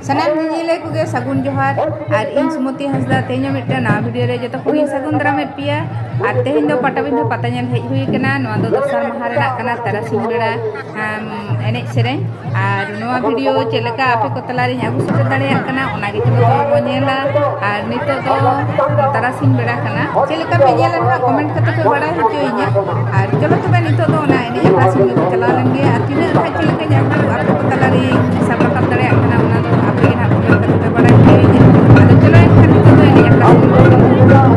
Sanam jijile kuge sagun johar ar in sumoti hasda tehnya mita na video re jota kugi sagun drama pia ar tehnya patawinda patanya hej hui kana noa do dosar mahare nak kana tarasing bera enek sereng ar noa video cheleka ape ko talari agu sete dareyak kana ona ge tudo bo nyela ar nito do tarasing bera kana cheleka pe nyela na comment kate pe bada hochoinya ar cholo tobe nito do ona enek tarasing ge chala lenge ar tina ha cheleka jagu ape ko talari sabrakap dareyak kana ona do ape ge na comment kate pe bada hochoinya ado cholo en kan nito do enek tarasing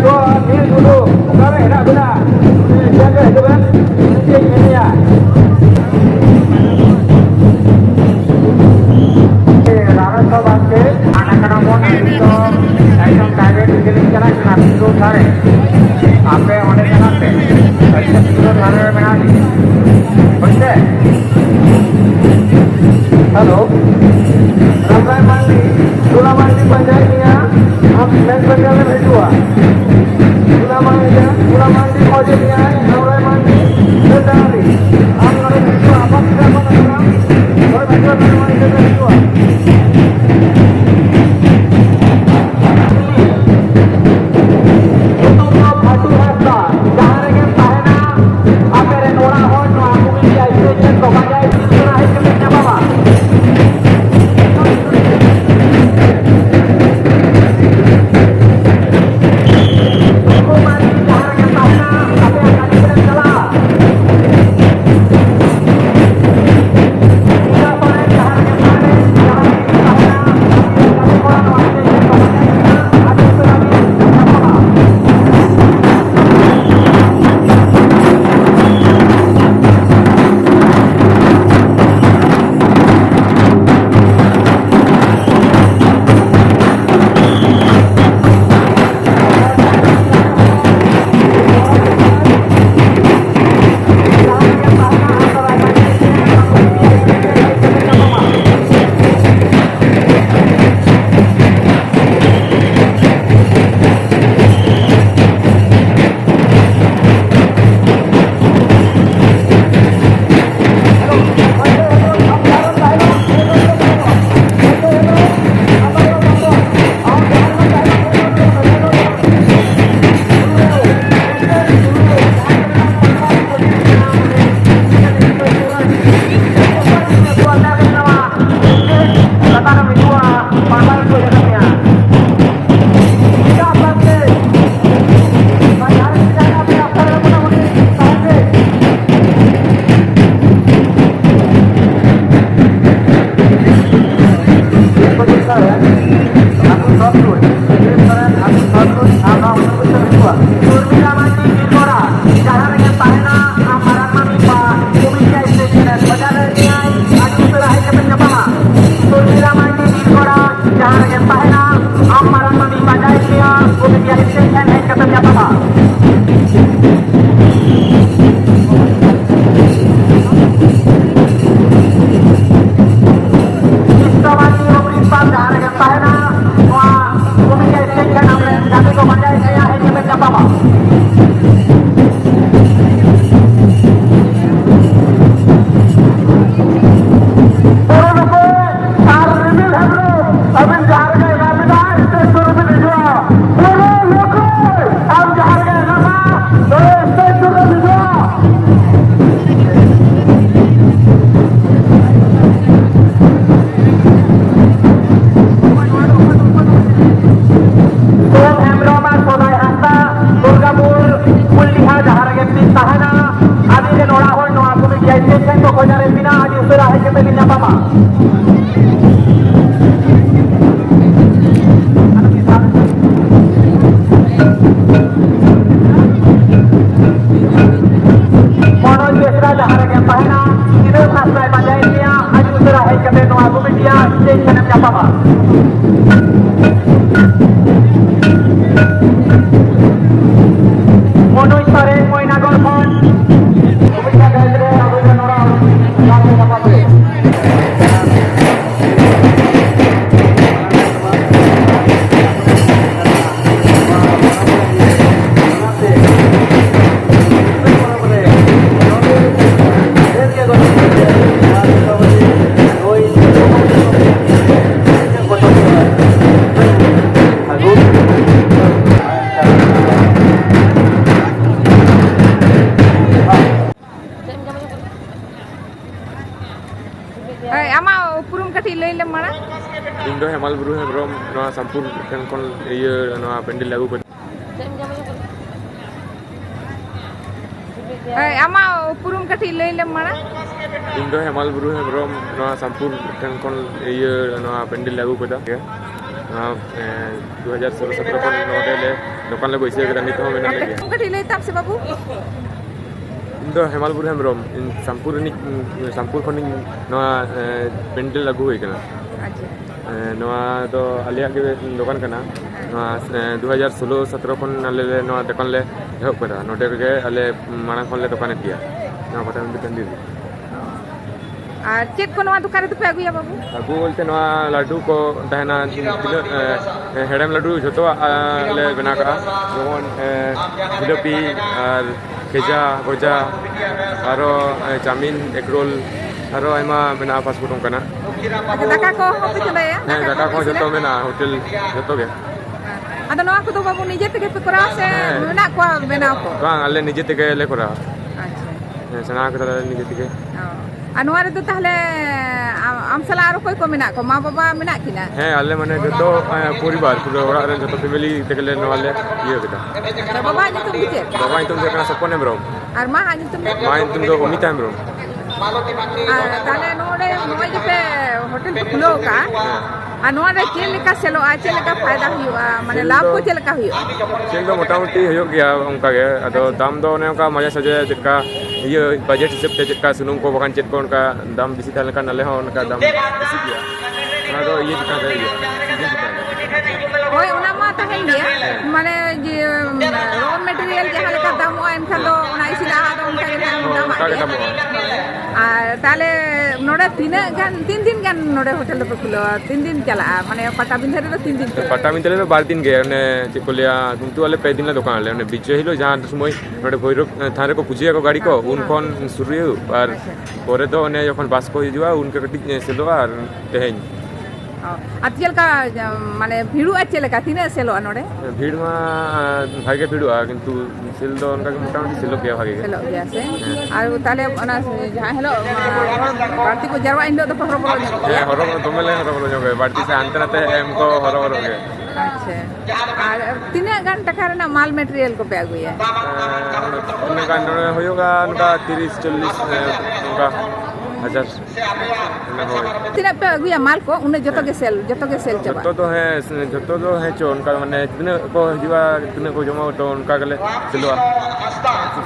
Ini dulu. Sekarang enak benar. Jaga itu kan. Ini ya. Raras ko bakke anak-anak mon itu একদম tiger detailing করা না পুরো ধারে আপে অনেক জানাতে একদম পুরো ধারে মেনালি বুঝতে हेलो रामराय मंडी चूला मंडी पंचायत में हम बैंक पंचायत में भेजुआ चूला मंडी मौजे में आए रामराय मंडी बेदारी हम लोग भेजुआ आप क्या बना और भेजुआ मंडी से भेजुआ Indo Hemal Buru Hebrom Noa Sampur kan kon iya Noa pendil lagu pada ama upurum kati lay lem mana Indo Hemal Buru Hebrom Noa Sampur kan kon iya Noa pendil lagu pada ya 2016-17 kon node le dokan le boise ke nit ho mena lege Kati lay tap se babu. indo hemal buru hemrom in sampur koning noa pendel lagu hoy kana Acha. noa do alia ge dokan kana noa 2016-17 kon ale le noa dokan le ehok pada node ge ale marang kon le dokan dia noa pata mbi pendil Ar chet ko noa dukan tu pe aguya babu. lagu bolte noa ladu ko tahena hedam ladu joto le bena ka jemon jilepi ar keja goja aro chamin egrol aro aima mena fast food kana Acha daka ko hope chala ya. daka ko joto mena hotel joto ge Ada noa ko to babu nije te pe kora se mena ko bena ko. bang ale nije tege le kora Acha. sana ka tala nije tege Anuar itu tahle am sala aro koi ko mena ko ma baba mena kina. ale mane joto poribar puro ora ren joto family tege le no ale iye kita Baba ni tum kite. baba itu je kana sopone bro Ar ma ni tum. main tum do omita bro Tahle nore noi pe hotel khulo ka. Anuar ke leka selo ache leka फायदा हुआ माने लाभ को चलका हुआ. Check दो मोटामुटी होयो गया उनका के अदो दाम दो ने का मजा सजे जका ये बजट हिसाब से जका सुनुम को बगान चेक को उनका दाम बेसी थाले का नले हो उनका दाम बेसी गया ना तो ये दिखा दे Hoy una mata hen dia माने जे raw material जहां लेका दाम हो एनखा दो उना इसिला दो उनका के दाम उनका के दाम আর তাহলে নোড়ে তিন দিন গান নোড়ে হোটেল पे খুলো 3 दिन चला माने पटा बिंधरे तो 3 दिन पट्टा मिंतले तो 12 दिन गए ने चिकोलिया किंतु वाले 5 दिन ला दुकान ले ने बीच हिलो जहां समय नोडे भैरव थारे को पूछिया को गाड़ी को उन कोन शुरू और परे तो ने जखन बास को हिजुआ उनके कटी सेलो और तेहेन अतियल का माने भिड़ू अच्छे लगा तीने सेलो नोड़े भीड़ मा भागे भीड़ आ किंतु सेल दो उनका मोटामुटी सेलो गया भागे सेलो गया से और ताले ओना जहां हेलो पार्टी को जरवा इंदो तो हरो हरो दोमेले हरो जोगे बाड़ती से अंतरते एम को हरो गे अच्छा और तीने गान टका रे ना माल मटेरियल को पे आगुया उनका गान होयोगा उनका 30-40 उनका 1000 तीने पे आगुया माल को उन्हें जतो के सेल चबा जतो तो है चो उनका माने कितने को जीवा कितने को जमा तो उनका गले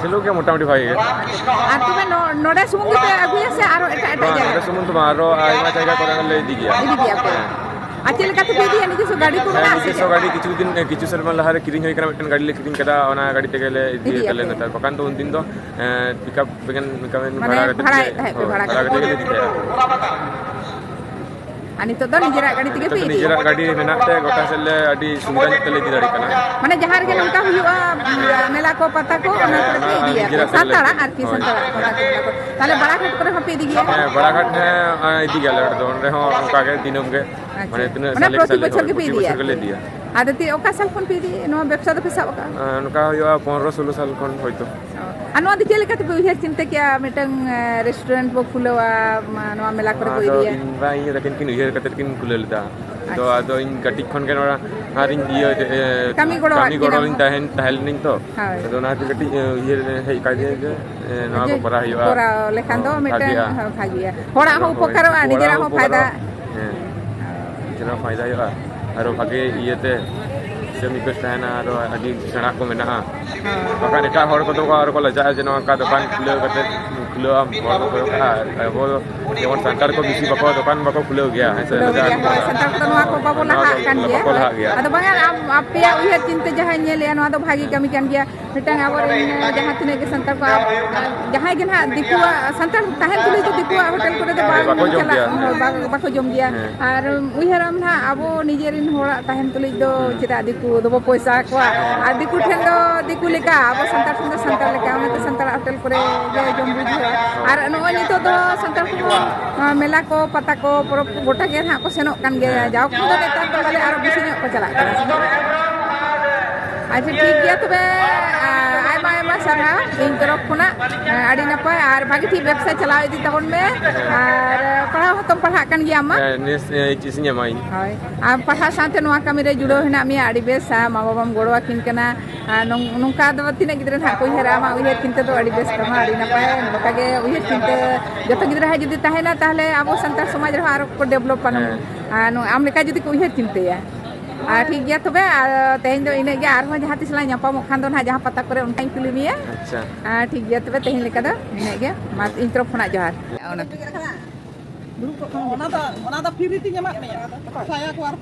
सेलो के मोटामुटी भाई और तुम्हें नोडे सुमुंग पे आगुया से आरो एटा नोडे सुमुंग तुम्हारो आइमा जायगा करे ले दी गया पे अचल का तो पेदी है निजे सो गाड़ी को बना से सो गाड़ी किछु सरमन लहारे किरिंग होय करा मिटन गाड़ी ले किरिंग करा ओना गाड़ी ते गेले दिए तले नता बकान तो उन दिन तो पिकअप बेगन भाड़ा गाड़ी ले दिया अनि तो निजरा गाड़ी तके पे निजरा गाड़ी मेनाते गोटा सेले अडी सुविधा तले दी दाड़ी कना माने जहार के नंका हुआ मेला को पता को ओना पे दिया संतरा आर की संतरा ताले बड़ा घाट पर हम पे दी गया बड़ा घाट है इदी गेले दोन रे हो उनका के दिनम के माने इतने साले प्रति बछर के पे ले दिया आदती ओका साल कोन पे दी नो व्यवसाय तो पेसा ओका उनका हुआ 15-16 साल कोन होइतो अनु आदि चले कते उहे चिंता क्या मिटंग रेस्टोरेंट वो खुलवा नो मेला कर को दिया भाई लेकिन किन उहे कते किन खुलेलता तो आदो इन गटी खन के नोरा हारिन ये कमी गोड़ो इन tahel ning to तो ना गटी ये हे का जे ना को परा हिवा परा लेखान दो मिटंग भागिया होड़ा हो उपकार निजरा हो फायदा जरा फायदा हिवा आरो भागे इयते सेमी पेस्ट है ना आरो अडी सणा को मेना बका एटा हर को तो आरो को लजा जे नका दुकान खुले कते खुलो हम हर को का वो जेमन संकर को बिसी बको दुकान बको खुले गया है संतर तो नवा को बाबो लहा kan dia ado banyak apia uhe tinte jahan nyele nwa do bhagi kami kan dia mitang abor jahan tine ke santar ko jahan gen ha dikua santar tahen tuli to dikua hotel kore do bako jom dia ar uhe ram na abo nijerin hora tahen tuli do cita diku do poisa ko ar diku then do diku leka abo santar leka ona to santar hotel kore jom buji ar no ni to do santar ko मेला को पता को गोटा के हाँ को सेनोक kan gaya jauh ko netar to bale aro bisi nyok ko chalak अच्छा ठीक गया तबे आयमा सारा इन तरफ खुना आड़ी नपाय आर भागी ठीक वेबसाइट चलाव इदी तबन में आर पढ़ा तुम पढ़ा kan gया मा नेस चिसिnya माई हाय आ पढ़ा साथे नोआ कमी रे जुड़ो हिना मी आड़ी बेस मा बाबाम गोड़वा किन कना नोंका दो तिना गिद्रा हा कोई हेरा मा उहे किनते तो आड़ी बेस कमा आड़ी नपाय नोकागे उहे किनते जतो गिद्रा हा जदी ताहेना ताहले आबो संतार समाज रे आरो को डेवलप पानो आम लेका जदी को उहे किनते या ठीक गया तबे तेहें दो इने गया आरो जहां तिस ला ᱧᱟᱯᱟᱢᱚᱜ खान दो ना जहां पता करे उनकाई फिल्म मिया अच्छा ठीक गया तबे तेहें लेका दो इने गया मा इन तरफ खना जोहार Ona da free ti nyamak ni. Saya keluar.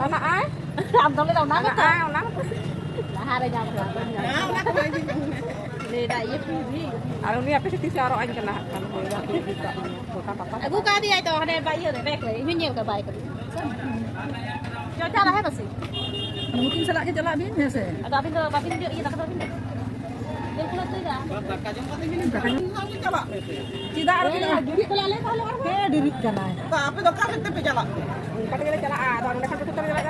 Ona ai am dole da ona ona lahare jam ni da ye free aro ni ape ti saro an kana kan Aku ka dia itu ada bayi ada baik lagi, ini nyew ke baik lagi. Cuaca lah apa sih? Mungkin selak ke jalak bin se. Ada babin dia iya tak ada bin. Dia pulang tu dah. Tidak ada Eh, diri kalau leh kalau orang. ke diri kana. Tak apa dah ka te pe jalak. kata kita jalan ada orang kan kita jalan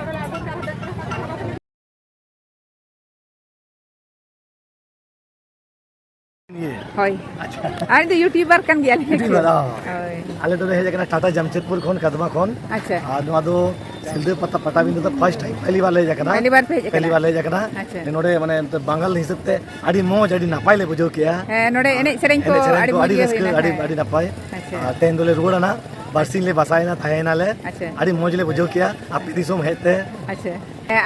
Hoi. Ada tu YouTuber kan dia. YouTuber, Hoi. आले तो रहे जगह टाटा जमशेदपुर खोन कदमा खोन अच्छा नवा दो सिलदे पता बिंदु तो फर्स्ट टाइम पहली बार ले जगना पहली बार पे पहली बार ले जगना अच्छा नोडे माने बांगाल हिसाब ते आडी मौज आडी नापाय ले बुझो किया नोडे एने सेरेंग को आड़ी आडी मोजे रस्क आडी आडी नापाय अच्छा तेन दोले रुगड़ना बारसिंग ले बसायना थायना ले अच्छा आडी मौज ले बुझो किया आपी दिसोम हेते अच्छा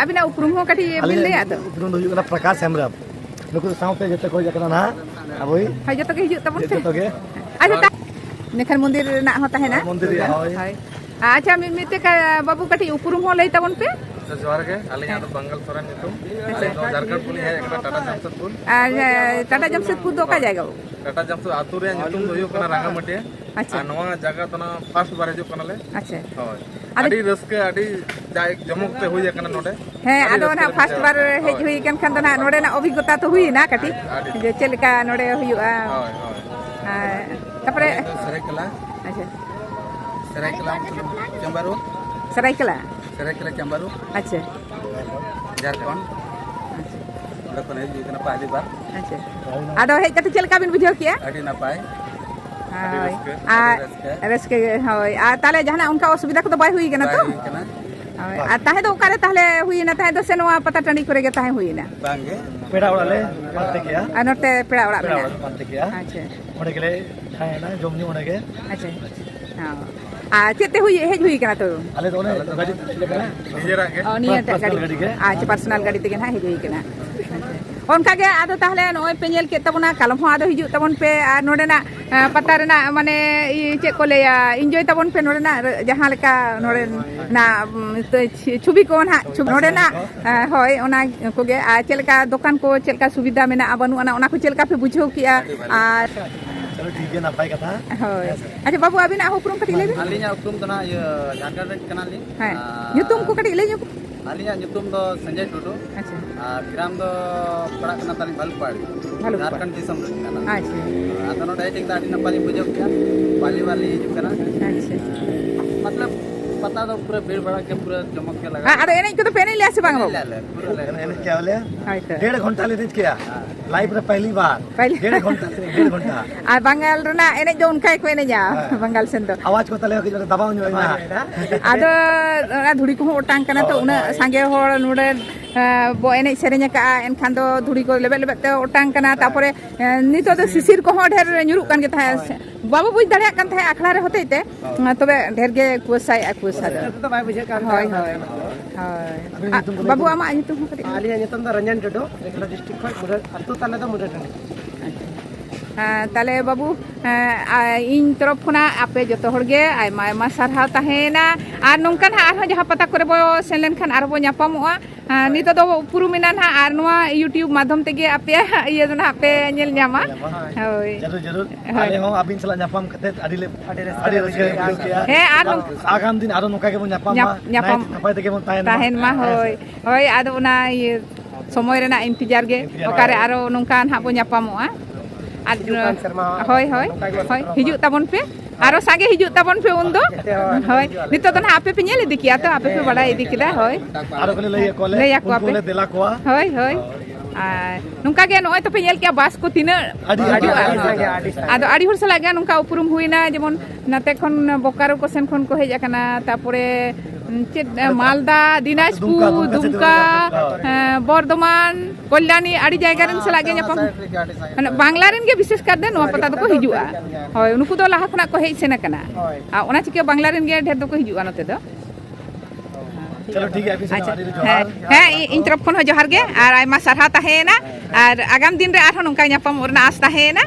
अभी ना उपरुम हो कटी बिल ले आतो उपरुम दो युगना प्रकाश हेमरम नुकु साउते जते को जकना ना अबोई हाय जतो के हिजुक तबन पे जते तो के अच्छा नेखन मंदिर ना होता है ना मंदिर होय हाय अच्छा मिते का बाबू कटी उपरुम हो लई तबन पे जोहार के आलिया तो बंगाल सोरेन नितुम झारखंड पुली है एकटा टाटा जमशेदपुर टाटा जमशेदपुर दो का जाएगा टाटा जमशेदपुर आतु रे नितुम दो हुयो कना रांगामाटी अच्छा नवा जगह तो ना फर्स्ट बार हिजु कना ले अच्छा होय आडी रस्के आडी जाय जमक ते होय कना नोडे ᱦᱮᱸ ᱟᱫᱚ ᱱᱟ ᱯᱷᱟᱥᱴ ᱵᱟᱨ ᱦᱮᱡ ᱦᱩᱭ ᱠᱟᱱ ᱠᱷᱟᱱ ᱫᱚ ᱱᱟ ᱱᱚᱰᱮ ᱱᱟ ᱚᱵᱷᱤᱜᱽᱜᱚᱛᱟ ᱛᱚ ᱦᱩᱭᱱᱟ ᱠᱟᱹᱴᱤᱡ ᱡᱮ ᱪᱮᱫ ᱞᱮᱠᱟ ᱱᱚᱰᱮ ᱦᱩᱭᱩᱜᱼᱟ होय होय ᱛᱟᱯᱚᱨᱮ सरायकला ᱟᱪᱪᱷᱟ चंबारू ᱥᱟᱨᱟᱭᱠᱮᱞᱟ सरायकला चंबारू ᱟᱪᱪᱷᱟ झारखंड ᱚᱸᱰᱮ ᱠᱷᱚᱱ ᱦᱤᱡᱩᱜ ᱠᱟᱱᱟ ᱯᱟᱦᱞᱤ ᱵᱟᱨ ᱟᱪᱪᱷᱟ ᱟᱫᱚ ᱦᱮᱡ ᱠᱟᱛᱮ ᱪᱮᱫ ᱞᱮᱠᱟ ᱵᱤᱱ ᱵᱩᱡᱷᱟᱹᱣ ᱠᱮᱜᱼᱟ ᱟᱹᱰᱤ ᱱᱟᱯᱟᱭ ᱦᱳᱭ ᱟᱨ ᱨᱟᱹᱥᱠᱟᱹ ᱦᱳᱭ ᱟᱨ ᱛᱟᱦᱞᱮ ᱡᱟᱦᱟᱱᱟᱜ ᱚᱱᱠᱟ ᱚᱥᱩᱵᱤᱫᱟ ᱠᱚᱫᱚ ᱵᱟᱭ ᱦᱩᱭ ᱠᱟᱱᱟ ᱛᱚ ᱦᱩᱭ ᱠᱟᱱᱟ ᱦᱳᱭ ᱟᱨ ᱛᱟᱦᱮᱸ ᱫᱚ ᱚᱠᱟᱨᱮ ᱛᱟᱦᱞᱮ ᱦᱩᱭᱮᱱᱟ ᱛᱟᱦᱮᱸ ᱫᱚ ᱥᱮ ᱱᱚᱣᱟ ᱯᱟᱛᱟ ᱴᱟᱺᱰᱤ ᱠᱚᱨᱮ ᱜᱮ ᱛᱟᱦᱮᱸ ᱦᱩᱭᱮᱱᱟ ᱵᱟᱝᱜᱮ पेड़ा ओड़ा ले पाते किया ᱟᱨ ᱱᱚᱛᱮ ᱯᱮᱲᱟ ᱚᱲᱟᱜ पेड़ा ᱢᱮᱱᱟᱜᱼᱟ ओड़ा पाते किया ᱟᱪᱪᱷᱟ ओड़े गेले खाएना जमनी ओड़े गे ᱟᱪᱪᱷᱟ ᱦᱚᱸ ᱟᱨ ᱪᱮᱫ ᱛᱮ ᱦᱮᱡ ᱦᱩᱭ ᱠᱟᱱᱟ ᱛᱚ आले तो ओने गाड़ी ले करा ᱱᱤᱡᱮᱨᱟᱜ ᱜᱮ ᱱᱤᱭᱟᱹ personal गाड़ी ᱜᱮ? ᱟᱪᱪᱷᱟ ᱯᱟᱨᱥᱚᱱᱟᱞ ᱜᱟᱹᱰᱤ ᱛᱮᱜᱮ ᱱᱟᱦᱟᱜ ᱦᱮᱡ ᱦᱩᱭ ᱠᱟᱱᱟ ᱚᱱᱠᱟ ᱜᱮ ᱟᱫᱚ ᱛᱟᱦᱞᱮ ᱱᱚᱜᱼᱚᱭ ᱯᱮ ᱧᱮᱞ ᱠᱮᱫ ᱛᱟᱵᱚᱱᱟ ᱠᱟᱞᱚᱢ ᱦᱚᱸ ᱟᱫᱚ ᱦᱤᱡᱩᱜ ᱛᱟᱵᱚᱱ ᱯᱮ ᱟᱨ ᱱᱚᱰᱮᱱᱟᱜ ᱯᱟᱛᱟ ᱨᱮᱱᱟᱜ ᱢᱟᱱᱮ ᱪᱮᱫ ᱠᱚ ᱞᱟᱹᱭᱟ ᱤᱱᱡᱚᱭ ᱛᱟᱵᱚᱱ ᱯᱮ ᱱᱚᱰᱮᱱᱟᱜ ᱡᱟᱦᱟᱸ ᱞᱮᱠᱟ ᱱᱚᱰᱮᱱᱟᱜ ᱪᱷᱩᱵᱤ ko ᱱᱟᱦᱟᱜ ᱱᱚᱰᱮᱱᱟᱜ ᱦᱳᱭ ᱚᱱᱟ ᱠᱚᱜᱮ ᱟᱨ ᱪᱮᱫ ᱞᱮᱠᱟ ᱫᱚᱠᱟन ᱠᱚ ᱪᱮᱫ ᱞᱮᱠᱟ ᱥᱩᱵᱤᱫᱟ ᱢᱮᱱᱟᱜᱼᱟ ᱵᱟᱹᱱᱩᱜᱼᱟ ᱚᱱᱟ ᱠᱚ ᱪᱮᱫ ᱞᱮᱠᱟ ᱯᱮ ᱵᱩᱡᱷᱟᱹᱣ ᱠᱮᱜᱼᱟ ᱟᱨ चलो ठीक है नापाय कथा ᱦᱳᱭ ᱟᱪᱪᱷᱟ ᱵᱟᱵᱩ ᱟᱵᱤᱱᱟᱜ ᱩᱯᱨᱩᱢ ᱠᱟᱹᱴᱤᱡ ᱞᱟᱹᱭ ᱵᱤᱱ ᱟᱹᱞᱤᱧᱟᱜ ᱩᱯᱨᱩᱢ ᱫᱚ ᱱᱟᱦᱟᱜ ᱡᱷᱟᱲᱠᱷᱚᱸᱰ ᱨᱮᱱ ᱠᱟᱱᱟᱞᱤᱧ ᱦᱮᱸ ᱧᱩᱛᱩᱢ ᱠᱚ ᱠᱟᱹᱴᱤᱡ ᱞᱟᱹᱭ ᱧᱚᱜ ᱟᱹᱞᱤᱧᱟᱜ ᱧᱩᱛᱩᱢ ᱫᱚ ᱥᱚᱧᱡᱚᱭ ᱴᱩᱰᱩ ᱟᱪᱪᱷᱟ ᱟᱨ ᱜᱨᱟᱢ ᱫᱚ ᱯᱟᱲᱟᱜ ᱠᱟᱱᱟ ᱛᱟᱹᱞᱤᱧ ᱵᱷᱟᱞᱩᱠᱯᱟᱲ ᱵᱷᱟᱞᱩᱠᱯᱟᱲ ঝাড়খᱚᱸᱰ ᱫᱤᱥᱚᱢ ᱨᱮ ᱠᱟᱱᱟ ᱟᱪᱪᱷᱟ ᱟᱫᱚ ᱱᱚᱰᱮ ᱦᱮᱡ ᱠᱟᱛᱮ ᱟᱹᱰᱤ ᱱᱟᱯᱟᱭ ᱞᱤᱧ ᱵᱩᱡᱷᱟᱹᱣ ᱠᱮᱫᱟ ᱯᱟᱦᱞᱤ ᱵᱟᱨ ᱞᱤᱧ ᱦᱤᱡᱩᱜ ᱠᱟᱱᱟ ᱟᱪᱪᱷᱟ मतलब पता तो पूरा भीड़ भड़ा के पूरा जमक के लगा ᱟᱫᱚ ᱮᱱᱮᱡ ᱠᱚᱫᱚ ᱯᱮ ᱮᱱᱮᱡ ᱞᱮᱜᱼᱟ ᱥᱮ ᱵᱟᱝ ᱵᱟᱵᱩ एने क्या बोले ᱦᱳᱭᱛᱚ 1.5 घंटा ले किया लाइव रे पहली बार पहली 1.5 घंटा 1.5 घंटा ᱟᱨ ᱵᱟᱝᱜᱟᱞ ᱨᱮᱱᱟᱜ ᱮᱱᱮᱡ ᱫᱚ ᱚᱱᱠᱟ ᱜᱮᱠᱚ ᱮᱱᱮᱡᱟ ᱵᱟᱝᱜᱟᱞ ᱥᱮᱱ ᱫᱚ आवाज को तले के दबाव ᱧᱚᱜ ᱮᱱᱟ ᱟᱫᱚ ᱚᱱᱟ ᱫᱷᱩᱲᱤ ᱠᱚᱦᱚᱸ ᱚᱴᱟᱝ ᱠᱟᱱᱟ ᱛᱚ ᱩᱱᱟᱹᱜ ᱥᱟᱸᱜᱮ ᱦᱚᱲ ᱱᱚᱰᱮ ᱵᱚ ᱮᱱᱮᱡ ᱥᱮᱨᱮᱧ ᱟᱠᱟᱜᱼᱟ ᱮᱱᱠᱷᱟन ᱫᱚ ᱫᱷᱩᱲᱤ ᱠᱚ ᱞᱮᱵᱮᱫ ᱞᱮᱵᱮᱫ ᱛᱮ ᱚᱴᱟᱝ ᱠᱟᱱᱟ ᱛᱟᱯᱚᱨᱮ ᱱᱤᱛᱚᱜ ᱫᱚ ᱥᱤᱥᱤᱨ ᱠᱚᱦᱚᱸ ᱰᱷᱮᱨ ᱧᱩᱨᱩᱜ ᱠᱟᱱ ᱜᱮ ᱛᱟᱦᱮᱸ ᱵᱟᱵᱚ ᱵᱩᱡᱽ ᱫᱟᱲᱮᱭᱟᱜ ᱠᱟᱱ ᱛᱟᱦᱮᱸ ᱟᱠᱷᱲᱟ ᱨᱮ ᱦᱚᱛᱮᱡ ᱛᱮ ᱛᱚᱵᱮ ᱰᱷᱮᱨ ᱜᱮ ᱠᱩᱣᱟᱥᱟᱭᱮᱜᱼᱟ ᱠᱩᱣᱟᱥᱟ ᱫᱚ तो बाय बुझे का ᱦᱳᱭ ᱦᱳᱭ ᱦᱳᱭ ᱵᱟᱵᱩ ᱟᱢᱟᱜ ᱧᱩᱛᱩᱢ ᱦᱚᱸ ᱠᱟᱹᱴᱤᱡ आलिया नितम दा रंजन टडो एकला डिस्ट्रिक्ट खय मुरे अतु ताले दा मुरे टंडी ताले बाबू इन तरफ खुना आपे जो हड़गे आयमा आयमा सारहाव ताहेना आर नोंकान आरहों जहाँ पता करे बो सेन लेनखान आरो बो ᱧᱟᱯᱟᱢᱚᱜᱼᱟ नितो दो उपुरुमिना ना आर नोआ यूट्यूब माध्यम तेगे आपे इये दो ना आपे नेल ᱧᱟᱢᱟ होय जरूर जरूर आले हो अबिन सला ᱧᱟᱯᱟᱢ कते आडी रस्के किया हे आर आगाम दिन आरो नोका के बो ᱧᱟᱯᱟम ᱧᱟᱯᱟम नापाय तेगे बो ताहेन मा होय होय आदो उना समय रेना इंतजार गे ओकारे आरो नोंकान हा बो ᱧᱟᱯᱟᱢᱚᱜᱼᱟ होय होय होय हिजुग ताबन पे आरो सागे हिजुग ताबन पे उन दो होय नितो तो ना आपे पे नेल इदी किया तो आपे पे बड़ा इदी किदा होय आरो कोले लई कोले कोले देला कोआ होय होय नुका गे नोय तो पे नेल किया बास को तिना आदो आडी हर सला गे नुका उपरुम हुइना जेमन नाते खन बोकारो को सेन खन को हेज आकना तापरे मालदा दिनाजपुर दुमका बर्धमान कल्याणी आड़ी जायगा रेन सला गे ᱧᱟᱯᱟᱢ बांग्ला रेन गे विशेष कर दे नोआ पता दो को हिजुआ होय उनको दो लाहा खना को हेज सेना कना आ ओना चिके बांग्ला रेन गे ढेर दो को हिजुआ नते दो चलो ठीक है ᱟᱪᱪᱷᱟ ᱦᱮᱸ ᱤᱧ ᱛᱚᱨᱚᱯ ᱠᱷᱚᱱ ᱦᱚᱸ ᱡᱚᱦᱟᱨ ᱜᱮ ᱟᱨ ᱟᱭᱢᱟ ᱥᱟᱨᱦᱟᱣ ᱛᱟᱦᱮᱸᱭᱮᱱᱟ ᱟᱨ ᱟᱜᱟᱢ ᱫᱤᱱ ᱨᱮ ᱟᱨᱦᱚᱸ ᱱᱚᱝᱠᱟ ᱧᱟᱯᱟᱢᱚᱜ ᱨᱮᱱᱟᱜ ᱟᱸᱥ ᱛᱟᱦᱮᱸᱭᱮᱱᱟ